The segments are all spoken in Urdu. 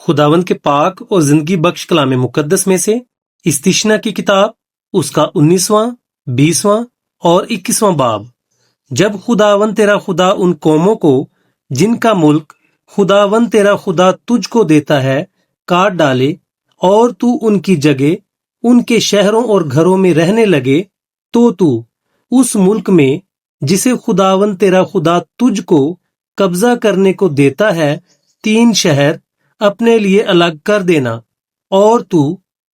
خداوند کے پاک اور زندگی بخش کلام مقدس میں سے استثنا کی کتاب، اس کا 19واں، 20واں اور 21واں باب۔ جب خداوند تیرا خدا ان قوموں کو جن کا ملک خداوند تیرا خدا تجھ کو دیتا ہے کاٹ ڈالے، اور تو ان کی جگہ ان کے شہروں اور گھروں میں رہنے لگے، تو اس ملک میں جسے خداوند تیرا خدا تجھ کو قبضہ کرنے کو دیتا ہے 3 شہر اپنے لیے الگ کر دینا، اور تو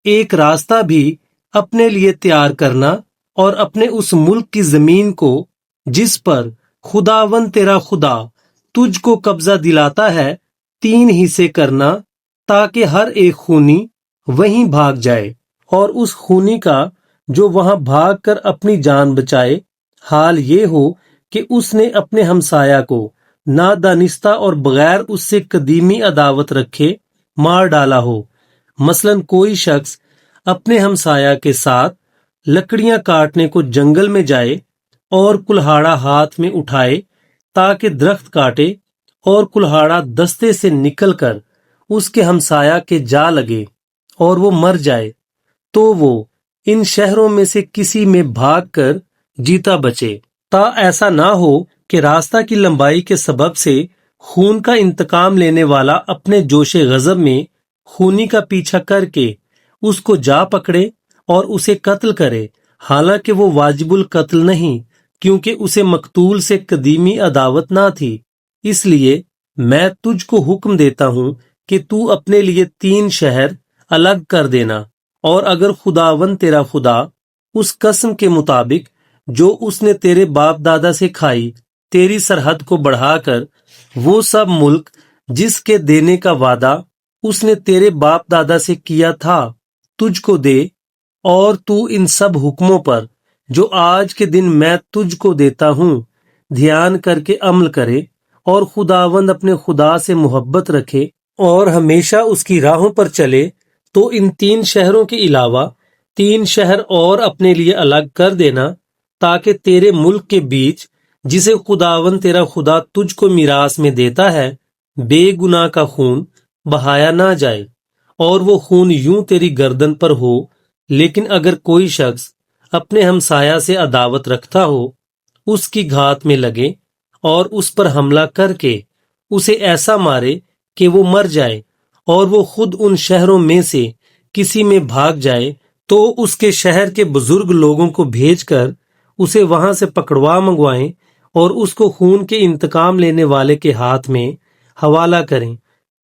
ایک راستہ بھی اپنے لیے تیار کرنا، اور اپنے اس ملک کی زمین کو جس پر خداوند تیرا خدا تجھ کو قبضہ دلاتا ہے 3 حصے کرنا، تاکہ ہر ایک خونی وہیں بھاگ جائے، اور اس خونی کا جو وہاں بھاگ کر اپنی جان بچائے، حال یہ ہو کہ اس نے اپنے ہمسایہ کو نادانستہ اور بغیر اس سے قدیمی عداوت رکھے مار ڈالا ہو۔ مثلاً کوئی شخص اپنے ہمسایہ کے ساتھ لکڑیاں کاٹنے کو جنگل میں جائے اور کلہاڑا ہاتھ میں اٹھائے تاکہ درخت کاٹے، اور کلہاڑا دستے سے نکل کر اس کے ہمسایہ کے جا لگے اور وہ مر جائے، تو وہ ان شہروں میں سے کسی میں بھاگ کر جیتا بچے، تا ایسا نہ ہو کہ راستہ کی لمبائی کے سبب سے خون کا انتقام لینے والا اپنے جوش غضب میں خونی کا پیچھا کر کے اس کو جا پکڑے اور اسے قتل کرے، حالانکہ وہ واجب القتل نہیں، کیونکہ اسے مقتول سے قدیمی عداوت نہ تھی۔ اس لیے میں تجھ کو حکم دیتا ہوں کہ تو اپنے لیے 3 شہر الگ کر دینا، اور اگر خداوند تیرا خدا اس قسم کے مطابق جو اس نے تیرے باپ دادا سے کھائی تیری سرحد کو بڑھا کر وہ سب ملک جس کے دینے کا وعدہ اس نے تیرے باپ دادا سے کیا تھا تجھ کو دے، اور تو ان سب حکموں پر جو آج کے دن میں تجھ کو دیتا ہوں دھیان کر کے عمل کرے، اور خداوند اپنے خدا سے محبت رکھے اور ہمیشہ اس کی راہوں پر چلے، تو ان 3 شہروں کے علاوہ 3 شہر اور اپنے لیے الگ کر دینا، تاکہ تیرے ملک کے بیچ جسے خداوند تیرا خدا تجھ کو میراث میں دیتا ہے بے گناہ کا خون بہایا نہ جائے، اور وہ خون یوں تیری گردن پر ہو۔ لیکن اگر کوئی شخص اپنے ہمسایہ سے عداوت رکھتا ہو، اس کی گھات میں لگے اور اس پر حملہ کر کے اسے ایسا مارے کہ وہ مر جائے، اور وہ خود ان شہروں میں سے کسی میں بھاگ جائے، تو اس کے شہر کے بزرگ لوگوں کو بھیج کر اسے وہاں سے پکڑوا منگوائیں، اور اس کو خون کے انتقام لینے والے کے ہاتھ میں حوالہ کریں،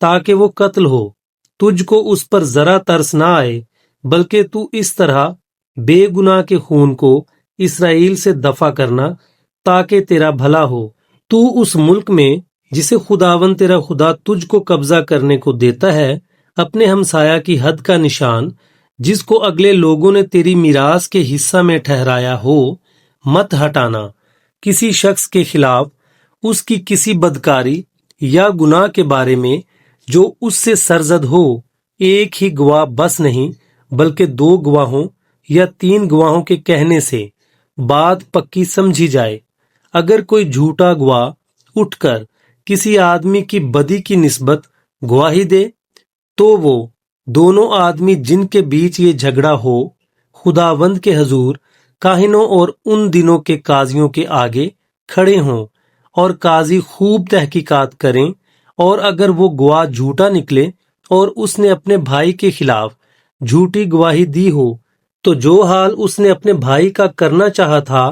تاکہ وہ قتل ہو۔ تجھ کو اس پر ذرا ترس نہ آئے، بلکہ تو اس طرح بے گناہ کے خون کو اسرائیل سے دفع کرنا، تاکہ تیرا بھلا ہو۔ تو اس ملک میں جسے خداوند تیرا خدا تجھ کو قبضہ کرنے کو دیتا ہے اپنے ہمسایہ کی حد کا نشان، جس کو اگلے لوگوں نے تیری میراث کے حصہ میں ٹھہرایا ہو، مت ہٹانا۔ کسی شخص کے خلاف اس کی کسی بدکاری یا گناہ کے بارے میں جو اس سے سرزد ہو، ایک ہی گواہ بس نہیں، بلکہ 2 گواہوں یا 3 گواہوں کے کہنے سے بات پکی سمجھی جائے۔ اگر کوئی جھوٹا گواہ اٹھ کر کسی آدمی کی بدی کی نسبت گواہی دے، تو وہ دونوں آدمی جن کے بیچ یہ جھگڑا ہو خداوند کے حضور کاہنوں اور ان دنوں کے قاضیوں کے آگے کھڑے ہوں، اور قاضی خوب تحقیقات کریں، اور اگر وہ گواہ جھوٹا نکلے اور اس نے اپنے بھائی کے خلاف جھوٹی گواہی دی ہو، تو جو حال اس نے اپنے بھائی کا کرنا چاہا تھا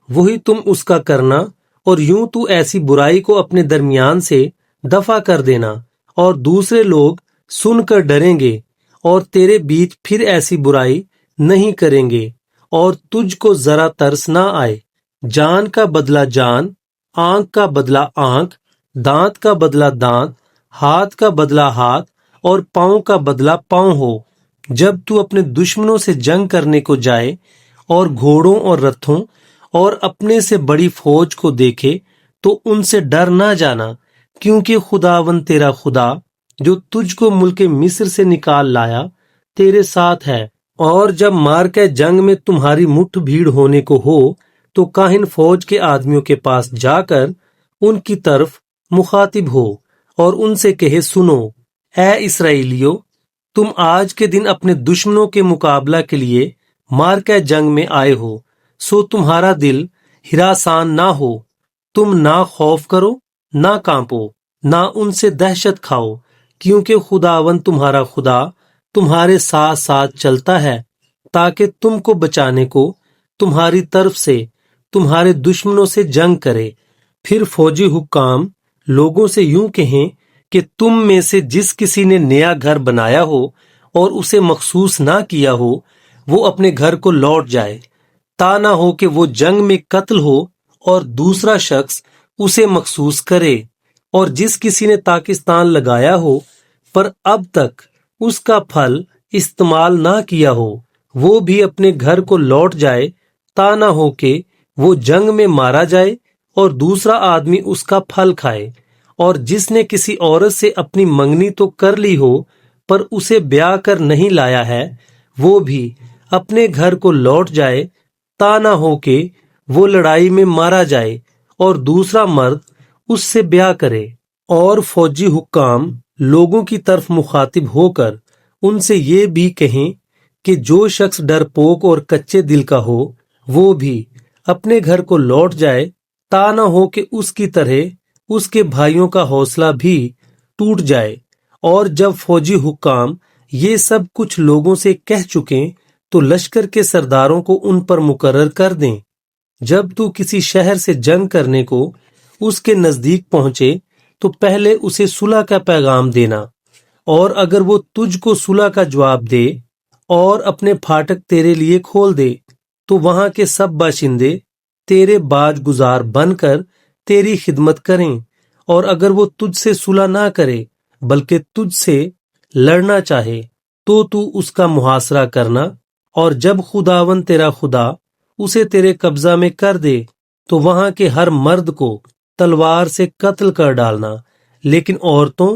وہی تم اس کا کرنا، اور یوں تو ایسی برائی کو اپنے درمیان سے دفع کر دینا، اور دوسرے لوگ سن کر ڈریں گے اور تیرے بیچ پھر ایسی برائی نہیں کریں گے، اور تجھ کو ذرا ترس نہ آئے۔ جان کا بدلہ جان، آنکھ کا بدلہ آنکھ، دانت کا بدلہ دانت، ہاتھ کا بدلہ ہاتھ، اور پاؤں کا بدلہ پاؤں ہو۔ جب تو اپنے دشمنوں سے جنگ کرنے کو جائے اور گھوڑوں اور رتھوں اور اپنے سے بڑی فوج کو دیکھے، تو ان سے ڈر نہ جانا، کیونکہ خداوند تیرا خدا جو تجھ کو ملک مصر سے نکال لایا تیرے ساتھ ہے۔ اور جب مارکہ جنگ میں تمہاری مٹھ بھیڑ ہونے کو ہو، تو کاہن فوج کے آدمیوں کے پاس جا کر ان کی طرف مخاطب ہو اور ان سے کہے، سنو، اے اسرائیلیو، تم آج کے دن اپنے دشمنوں کے مقابلہ کے لیے مار کے جنگ میں آئے ہو، سو تمہارا دل ہراسان نہ ہو، تم نہ خوف کرو نہ کانپو، نہ ان سے دہشت کھاؤ، کیونکہ خداوند تمہارا خدا تمہارے ساتھ ساتھ چلتا ہے تاکہ تم کو بچانے کو تمہاری طرف سے تمہارے دشمنوں سے جنگ کرے۔ پھر فوجی حکام لوگوں سے یوں کہیں کہ تم میں سے جس کسی نے نیا گھر بنایا ہو اور اسے مخصوص نہ کیا ہو، وہ اپنے گھر کو لوٹ جائے، تا نہ ہو کہ وہ جنگ میں قتل ہو اور دوسرا شخص اسے مخصوص کرے، اور جس کسی نے پاکستان لگایا ہو پر اب تک اس کا پھل استعمال نہ کیا ہو، وہ بھی اپنے گھر کو لوٹ جائے، تا نہ ہو کہ وہ جنگ میں مارا جائے اور دوسرا آدمی اس کا پھل کھائے۔ اور جس نے کسی عورت سے اپنی منگنی تو کر لی ہو پر اسے بیاہ کر نہیں لایا ہے، وہ بھی اپنے گھر کو لوٹ جائے، تا نہ ہو کہ وہ لڑائی میں مارا جائے اور دوسرا مرد اس سے بیاہ کرے۔ اور فوجی حکام لوگوں کی طرف مخاطب ہو کر ان سے یہ بھی کہیں کہ جو شخص ڈرپوک اور کچے دل کا ہو، وہ بھی اپنے گھر کو لوٹ جائے، تا نہ ہو کہ اس کی طرح اس کے بھائیوں کا حوصلہ بھی ٹوٹ جائے۔ اور جب فوجی حکام یہ سب کچھ لوگوں سے کہہ چکیں تو لشکر کے سرداروں کو ان پر مقرر کر دیں۔ جب تو کسی شہر سے جنگ کرنے کو اس کے نزدیک پہنچے تو پہلے اسے صلح کا پیغام دینا، اور اگر وہ تجھ کو صلح کا جواب دے اور اپنے پھاٹک تیرے لیے کھول دے تو وہاں کے سب باشندے تیرے باج گزار بن کر تیری خدمت کریں، اور اگر وہ تجھ سے صلح نہ کرے بلکہ تجھ سے لڑنا چاہے تو اس کا محاصرہ کرنا، اور جب خداوند تیرا خدا اسے تیرے قبضہ میں کر دے تو وہاں کے ہر مرد کو تلوار سے قتل کر ڈالنا، لیکن عورتوں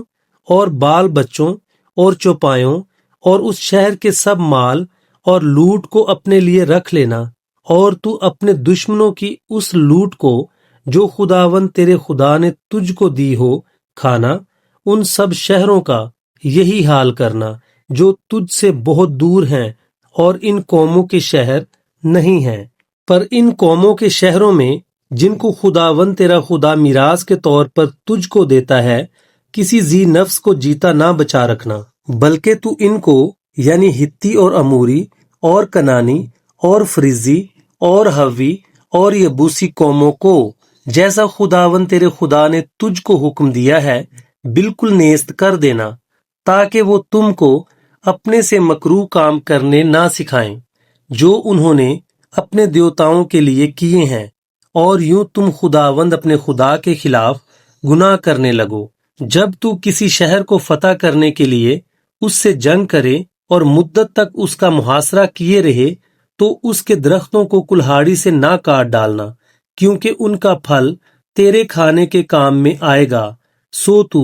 اور بال بچوں اور چوپایوں اور اس شہر کے سب مال اور لوٹ کو اپنے لیے رکھ لینا، اور تو اپنے دشمنوں کی اس لوٹ کو جو خداوند تیرے خدا نے تجھ کو دی ہو کھانا۔ ان سب شہروں کا یہی حال کرنا جو تجھ سے بہت دور ہیں اور ان قوموں کے شہر نہیں ہیں، پر ان قوموں کے شہروں میں جن کو خداوند تیرا خدا میراث کے طور پر تجھ کو دیتا ہے، کسی ذی نفس کو جیتا نہ بچا رکھنا، بلکہ تو ان کو یعنی ہتی اور اموری اور کنانی اور فریزی اور ہوی اور یبوسی قوموں کو جیسا خداوند تیرے خدا نے تجھ کو حکم دیا ہے بالکل نیست کر دینا، تاکہ وہ تم کو اپنے سے مکروہ کام کرنے نہ سکھائیں جو انہوں نے اپنے دیوتاؤں کے لیے کیے ہیں، اور یوں تم خداوند اپنے خدا کے خلاف گناہ کرنے لگو۔ جب تو کسی شہر کو فتح کرنے کے لیے اس سے جنگ کرے اور مدت تک اس کا محاصرہ کیے رہے تو اس کے درختوں کو کلہاڑی سے نہ کاٹ ڈالنا، کیونکہ ان کا پھل تیرے کھانے کے کام میں آئے گا، سو تو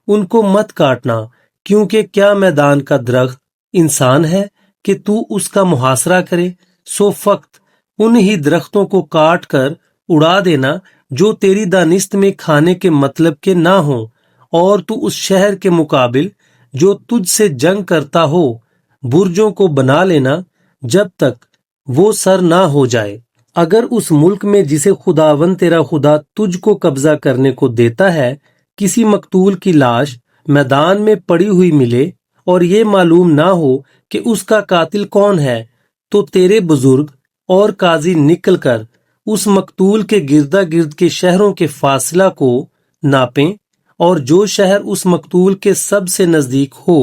ان کو مت کاٹنا، کیونکہ کیا میدان کا درخت انسان ہے کہ تو اس کا محاصرہ کرے؟ سو فقط انہی درختوں کو کاٹ کر اڑا دینا جو تیری دانست میں کھانے کے مطلب کے نہ ہوں، اور تو اس شہر کے مقابل جو تجھ سے جنگ کرتا ہو برجوں کو بنا لینا جب تک وہ سر نہ ہو جائے۔ اگر اس ملک میں جسے خداوند تیرا خدا تجھ کو قبضہ کرنے کو دیتا ہے کسی مقتول کی لاش میدان میں پڑی ہوئی ملے اور یہ معلوم نہ ہو کہ اس کا قاتل کون ہے، تو تیرے بزرگ اور قاضی نکل کر اس مقتول کے گردا گرد کے شہروں کے فاصلہ کو ناپیں، اور جو شہر اس مقتول کے سب سے نزدیک ہو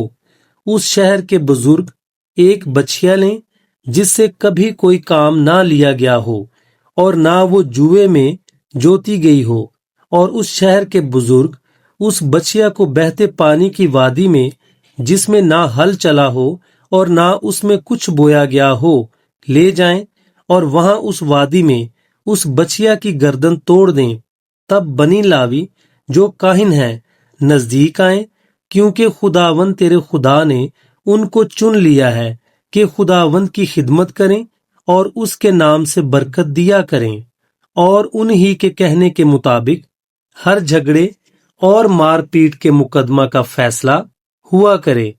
اس شہر کے بزرگ ایک بچھیا لیں جس سے کبھی کوئی کام نہ لیا گیا ہو اور نہ وہ جوئے میں جوتی گئی ہو، اور اس شہر کے بزرگ اس بچھیا کو بہتے پانی کی وادی میں جس میں نہ ہل چلا ہو اور نہ اس میں کچھ بویا گیا ہو لے جائیں، اور وہاں اس وادی میں اس بچھیا کی گردن توڑ دیں۔ تب بنی لاوی جو کاہن ہیں نزدیک آئیں، کیونکہ خداوند تیرے خدا نے ان کو چن لیا ہے کہ خداوند کی خدمت کریں اور اس کے نام سے برکت دیا کریں، اور انہی کے کہنے کے مطابق ہر جھگڑے اور مار پیٹ کے مقدمہ کا فیصلہ ہوا کرے۔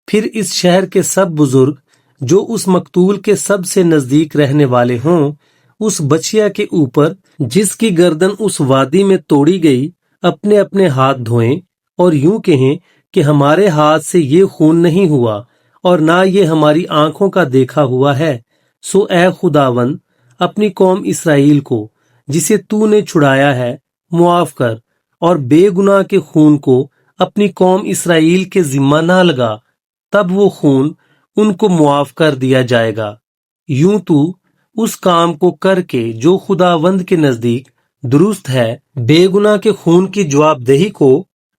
پھر اس شہر کے سب بزرگ جو اس مقتول کے سب سے نزدیک رہنے والے ہوں، اس بچیا کے اوپر جس کی گردن اس وادی میں توڑی گئی اپنے اپنے ہاتھ دھوئیں اور یوں کہیں کہ ہمارے ہاتھ سے یہ خون نہیں ہوا اور نہ یہ ہماری آنکھوں کا دیکھا ہوا ہے۔ سو اے خداوند اپنی قوم اسرائیل کو جسے تو نے چھڑایا ہے معاف کر، اور بے گناہ کے خون کو اپنی قوم اسرائیل کے ذمہ نہ لگا، تب وہ خون ان کو معاف کر دیا جائے گا۔ یوں تو اس کام کو کر کے جو خداوند کے نزدیک درست ہے، بے گناہ کے خون کی جواب دہی کو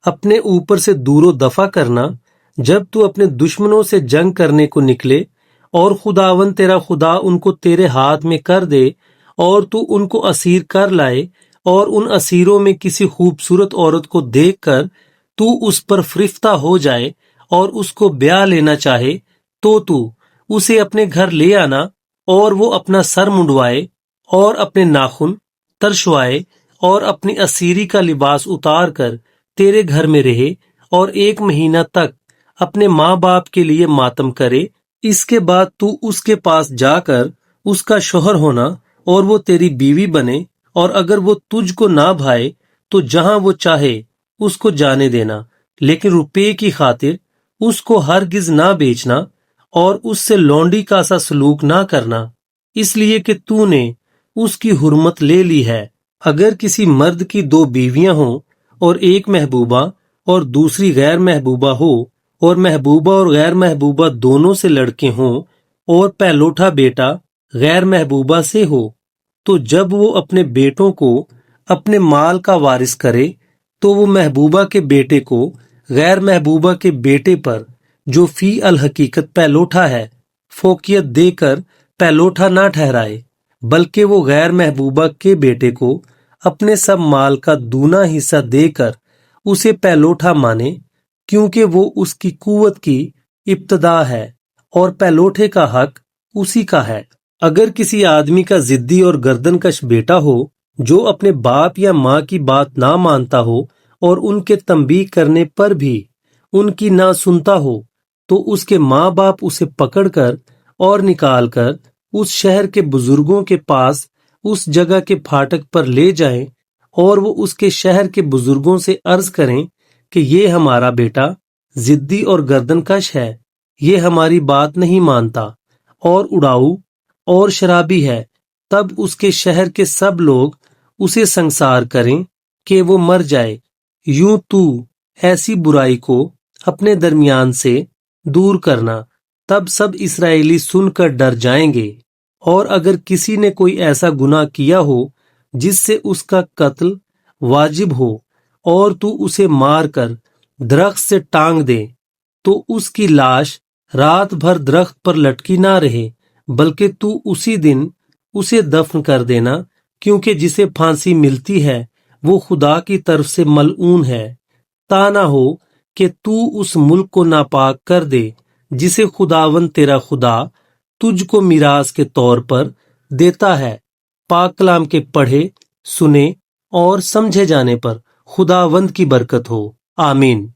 اپنے اوپر سے دور و دفع کرنا، جب تو اپنے دشمنوں سے جنگ کرنے کو نکلے اور خداوند تیرا خدا ان کو تیرے ہاتھ میں کر دے اور تو ان کو اسیر کر لائے، اور ان اسیروں میں کسی خوبصورت عورت کو دیکھ کر تو اس پر فرفتہ ہو جائے اور اس کو بیاہ لینا چاہے، تو اسے اپنے گھر لے آنا اور وہ اپنا سر منڈوائے اور اپنے ناخن ترشوائے اور اپنی اسیری کا لباس اتار کر تیرے گھر میں رہے اور 1 مہینہ تک اپنے ماں باپ کے لیے ماتم کرے۔ اس کے بعد تو اس کے پاس جا کر اس کا شوہر ہونا اور وہ تیری بیوی بنے، اور اگر وہ تجھ کو نہ بھائے تو جہاں وہ چاہے اس کو جانے دینا، لیکن روپے کی خاطر اس کو ہرگز نہ بیچنا اور اس سے لونڈی کا سا سلوک نہ کرنا، اس لیے کہ تو نے اس کی حرمت لے لی ہے۔ اگر کسی مرد کی 2 بیویاں ہوں اور ایک محبوبہ اور دوسری غیر محبوبہ ہو، اور محبوبہ اور غیر محبوبہ دونوں سے لڑکے ہوں، اور پہلوٹا بیٹا غیر محبوبہ سے ہو، تو جب وہ اپنے بیٹوں کو اپنے مال کا وارث کرے تو وہ محبوبہ کے بیٹے کو غیر محبوبہ کے بیٹے پر جو فی الحقیقت پہلوٹا ہے فوقیت دے کر پہلوٹا نہ ٹھہرائے، بلکہ وہ غیر محبوبہ کے بیٹے کو اپنے سب مال کا دونا حصہ دے کر اسے پہلوٹا مانے، کیونکہ وہ اس کی قوت کی ابتدا ہے اور پہلوٹے کا حق اسی کا ہے۔ اگر کسی آدمی کا ضدی اور گردن کش بیٹا ہو جو اپنے باپ یا ماں کی بات نہ مانتا ہو اور ان کے تنبیہ کرنے پر بھی ان کی نہ سنتا ہو، تو اس کے ماں باپ اسے پکڑ کر اور نکال کر اس شہر کے بزرگوں کے پاس اس جگہ کے پھاٹک پر لے جائیں، اور وہ اس کے شہر کے بزرگوں سے عرض کریں کہ یہ ہمارا بیٹا ضدی اور گردن کش ہے، یہ ہماری بات نہیں مانتا اور اڑاؤ اور شرابی ہے، تب اس کے شہر کے سب لوگ اسے سنسار کریں کہ وہ مر جائے۔ یوں تو ایسی برائی کو اپنے درمیان سے دور کرنا، تب سب اسرائیلی سن کر ڈر جائیں گے۔ اور اگر کسی نے کوئی ایسا گناہ کیا ہو جس سے اس کا قتل واجب ہو اور تو اسے مار کر درخت سے ٹانگ دے، تو اس کی لاش رات بھر درخت پر لٹکی نہ رہے، بلکہ تو اسی دن اسے دفن کر دینا، کیونکہ جسے پھانسی ملتی ہے وہ خدا کی طرف سے ملعون ہے، تا نہ ہو کہ تو اس ملک کو ناپاک کر دے جسے خداوند تیرا خدا تجھ کو میراث کے طور پر دیتا ہے۔ پاک کلام کے پڑھے، سنے اور سمجھے جانے پر خداوند کی برکت ہو، آمین۔